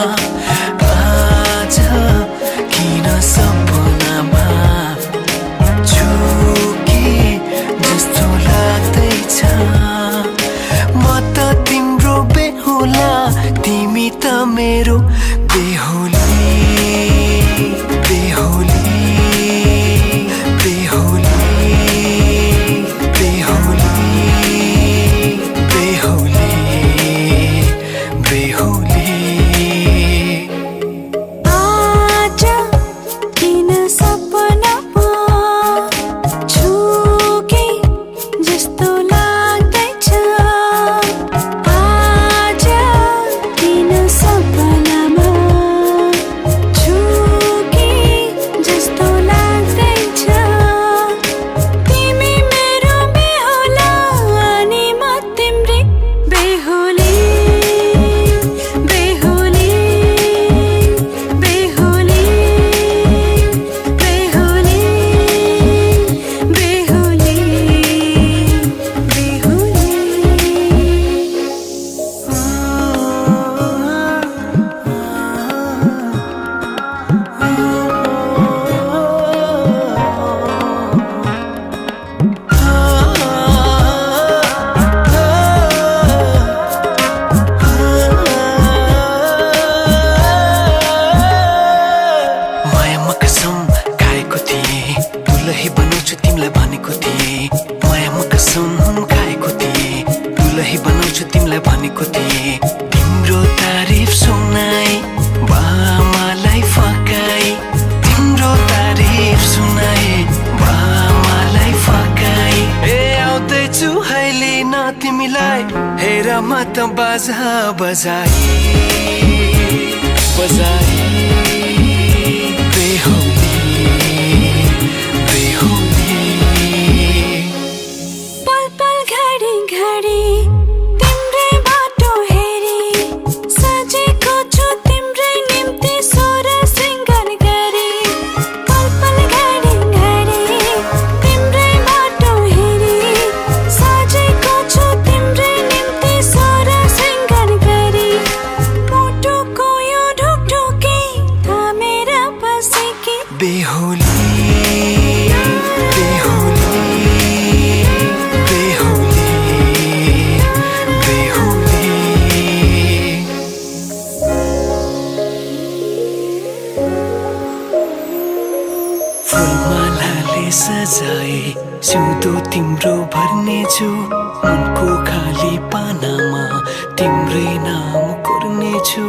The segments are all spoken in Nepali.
आज किन सपनामा झुके जस्तो लाग्दैछ। म त तिम्रो बेहुला, तिमी त मेरो बेहुली बेहुली बेहुली बेहुली बेहुली बेहुली। आज किन सपनामा झुके जस्तो लाग्दैछ। आज किन सपनामा झुके जस्तो लाग्दैछ। तिमी मेरो बेहुला अनि म तिम्रै बेहुली बेहुली बेहुली बेहुली बेहुली मायामा कसम खाएको थिएँ, दुलही बनाउँछु तिमीलाई भनेको थिएँ। मायामा कसम खाएको थिएँ, दुलही बनाउँछु तिमीलाई भनेको थिएँ। तिम्रो तारिफ सुनाई बामालाई फकाई, तिम्रो तारिफ सुनाई बामालाई फकाई। ए आउँदैछु है लिन तिमीलाई, हेर म त बाजा बजाई बजाई। बेहुली बेहुली पल पल घडी घडी तिम्रै बाटो हेरी सजेको छु तिम्रै निम्ति सोर सिंगार गरी। पल पल घडी घडी तिम्रै बाटो हेरी सजेको छु तिम्रै निम्ति सोर सिंगार गरी। मुटुको यो ढुकढुकी थामेर बसेकी बेहुली बेहुली बेहुली बेहुली। फुलमालाले सजाए सिउँदो तिम्रो भर्नेछु, मनको खाली पानामा तिम्रै नाम कोर्नेछु।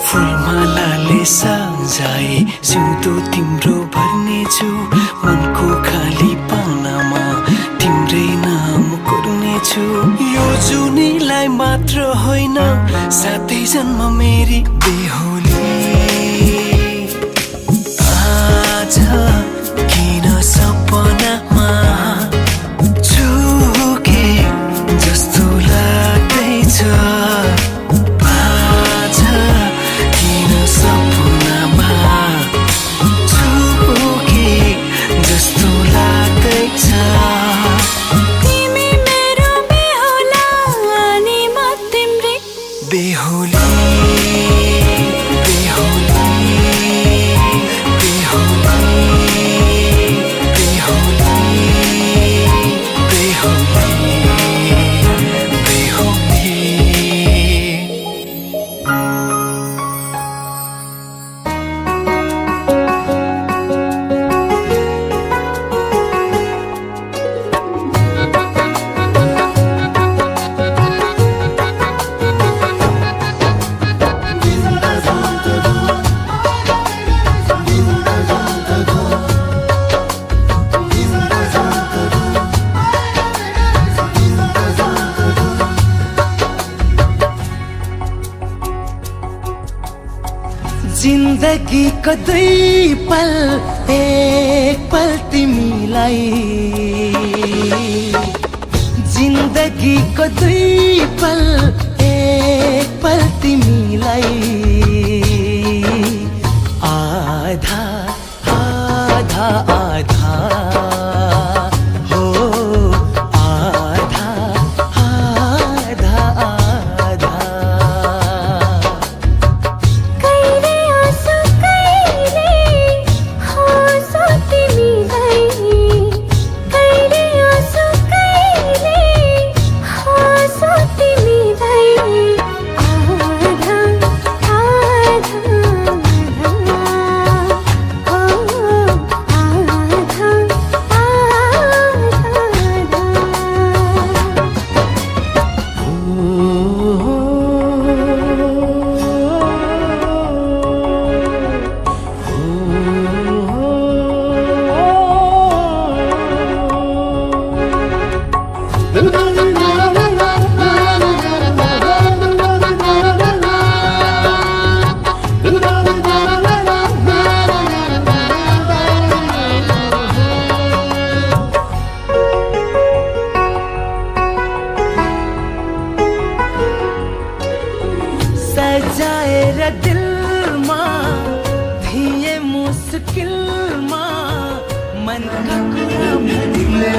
फुलमालाले सजाए सिउँदो तिम्रो भर्नेछु, मनको खाली पानामा तिम्रै नाम कोर्नेछु। यो जुनीलाई मात्र होइन, साथै जन्म मेरी बेहुली। आज किन सपनामा झुके जस्तो लाग्दैछ। आज किन सपनामा झुके जस्तो लाग्दैछ। तिमी मेरो बेहुला अनि म तिम्रै बेहुली बेहुली जिन्दगी को दुई पल एक पल तिमीलाई, जिन्दगी को दुई पल एक पल तिमीलाई। आधा आधा आधा हो, आधा आधा आधा। जाए रे दिल माँ धिये मुश्किल माँ मन का कुरा भरिले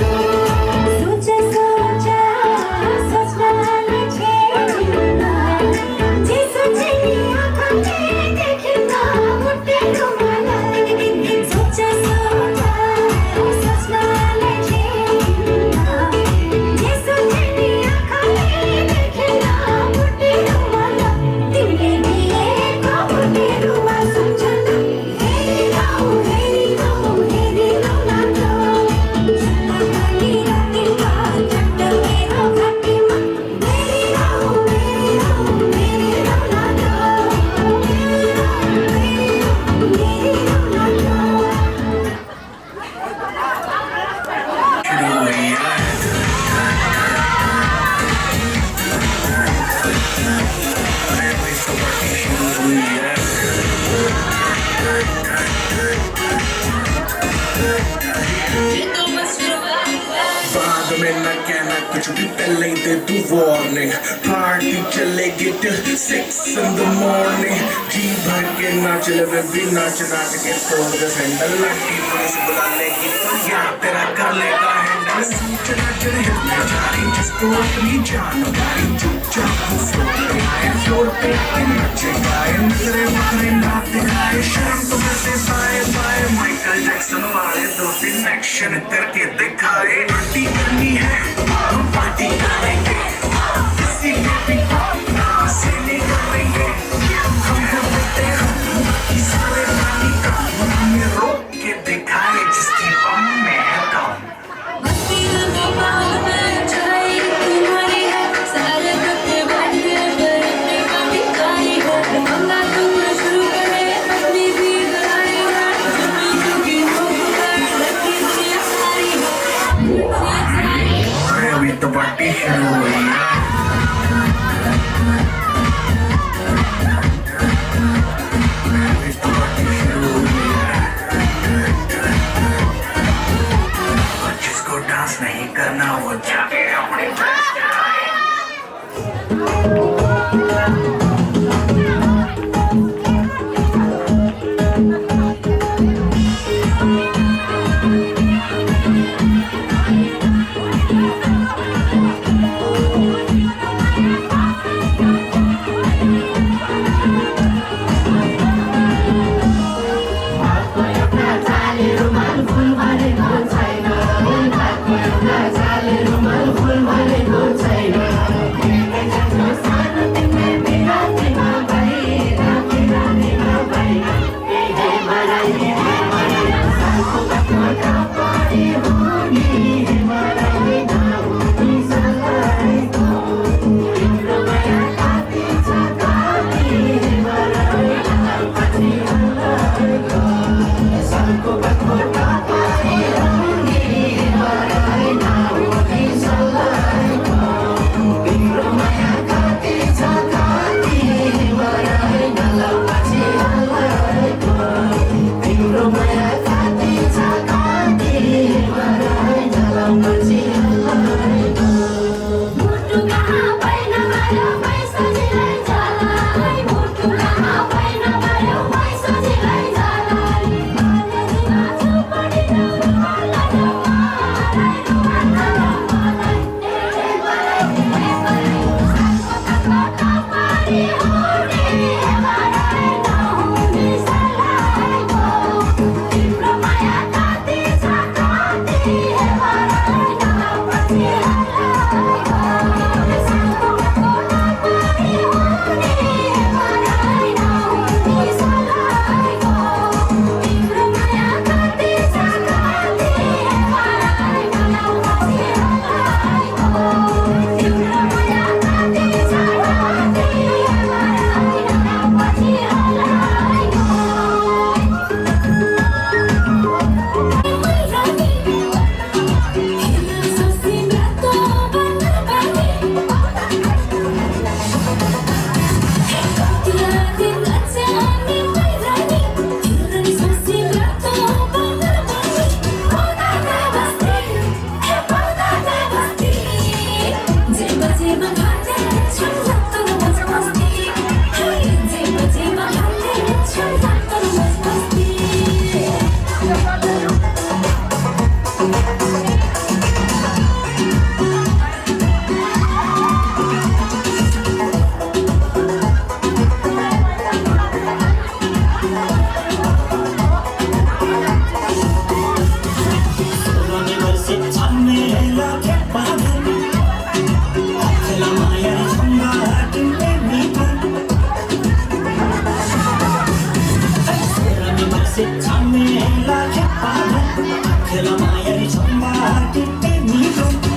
सोचा सोचा सपना मुझे जी सोचे आँखों में देखना मुझे तुम्हारा सोचा सोचा सपना मुझे जी सोचे आँखों में देखना मुझे तुम्हारा तेरे लिए मुझे रुआ समझना हेरी राहु ना तो बाद में न कहना कुछ भी पहले ही दे तू वार्निंग पार्टी चलेगी till 6 in the morning जी भर के नाच ले वे भी नाच नाच के तोड़ दे सैंडल लड़की पुलिस बुला लेगी तो यार तेरा कर लेगा हैंडल सूचना चढ़े मैं जा रही जिसको अपनी जान भाई चुपचाप फ्लोर पे नचे गाए नजरे मखरे नाच दिखाए शाम तो से बाय बाय माइकल जैक्सन वाले 2-3 एक्शन करके दिखाए पार्टी करनी है हम पार्टी करेंगे किसी के भी से नहीं करेंगे हम करते हैं सारे पानी का हमें रोक के दिखाए जिसकी बम में है दम मस्ती में बाहर जाए तुम्हारी है सारे करते बैठे बरने का भिखारी हो मंगा तुम शुरू करे अपनी भी लड़ाई है चुपी हो लड़की से सारी हो अभी तो पार्टी शुरू हुई Thank you.